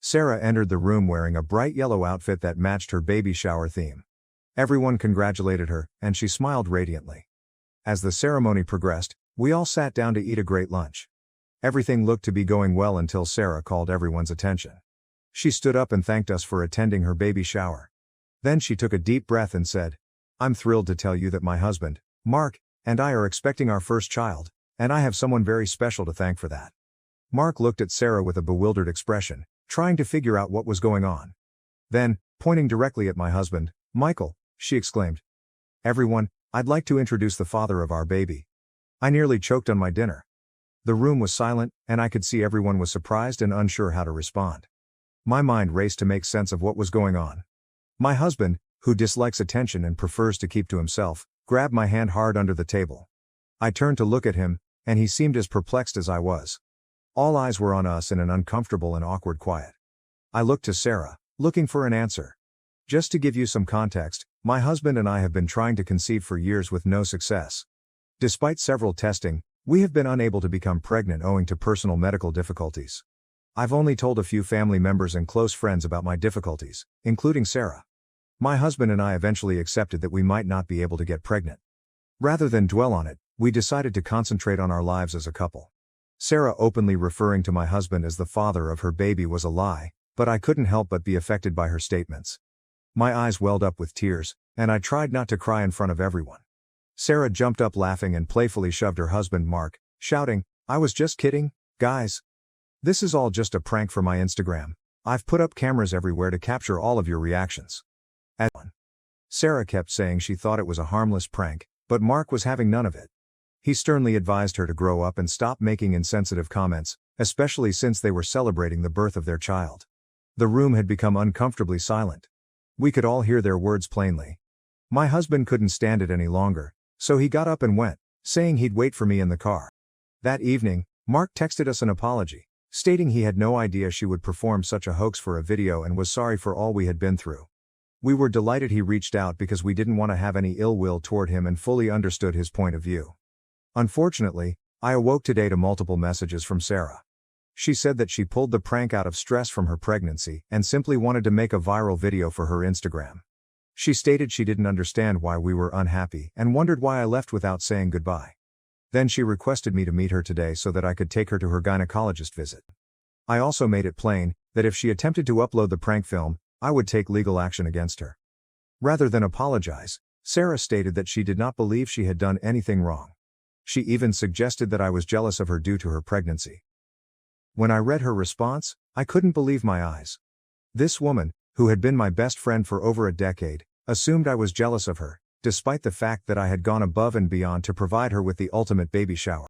Sarah entered the room wearing a bright yellow outfit that matched her baby shower theme. Everyone congratulated her, and she smiled radiantly. As the ceremony progressed, we all sat down to eat a great lunch. Everything looked to be going well until Sarah called everyone's attention. She stood up and thanked us for attending her baby shower. Then she took a deep breath and said, "I'm thrilled to tell you that my husband, Mark, and I are expecting our first child, and I have someone very special to thank for that." Mark looked at Sarah with a bewildered expression, trying to figure out what was going on. Then, pointing directly at my husband, "Michael," she exclaimed. "Everyone, I'd like to introduce the father of our baby." I nearly choked on my dinner. The room was silent, and I could see everyone was surprised and unsure how to respond. My mind raced to make sense of what was going on. My husband, who dislikes attention and prefers to keep to himself, grabbed my hand hard under the table. I turned to look at him, and he seemed as perplexed as I was. All eyes were on us in an uncomfortable and awkward quiet. I looked to Sarah, looking for an answer. Just to give you some context, my husband and I have been trying to conceive for years with no success. Despite several testing, we have been unable to become pregnant owing to personal medical difficulties. I've only told a few family members and close friends about my difficulties, including Sarah. My husband and I eventually accepted that we might not be able to get pregnant. Rather than dwell on it, we decided to concentrate on our lives as a couple. Sarah openly referring to my husband as the father of her baby was a lie, but I couldn't help but be affected by her statements. My eyes welled up with tears, and I tried not to cry in front of everyone. Sarah jumped up laughing and playfully shoved her husband Mark, shouting, "I was just kidding, guys. This is all just a prank for my Instagram. I've put up cameras everywhere to capture all of your reactions." Sarah kept saying she thought it was a harmless prank, but Mark was having none of it. He sternly advised her to grow up and stop making insensitive comments, especially since they were celebrating the birth of their child. The room had become uncomfortably silent. We could all hear their words plainly. My husband couldn't stand it any longer, so he got up and went, saying he'd wait for me in the car. That evening, Mark texted us an apology, stating he had no idea she would perform such a hoax for a video and was sorry for all we had been through. We were delighted he reached out because we didn't want to have any ill will toward him and fully understood his point of view. Unfortunately, I awoke today to multiple messages from Sarah. She said that she pulled the prank out of stress from her pregnancy and simply wanted to make a viral video for her Instagram. She stated she didn't understand why we were unhappy and wondered why I left without saying goodbye. Then she requested me to meet her today so that I could take her to her gynecologist visit. I also made it plain that if she attempted to upload the prank film, I would take legal action against her. Rather than apologize, Sarah stated that she did not believe she had done anything wrong. She even suggested that I was jealous of her due to her pregnancy. When I read her response, I couldn't believe my eyes. This woman, who had been my best friend for over a decade, assumed I was jealous of her, despite the fact that I had gone above and beyond to provide her with the ultimate baby shower.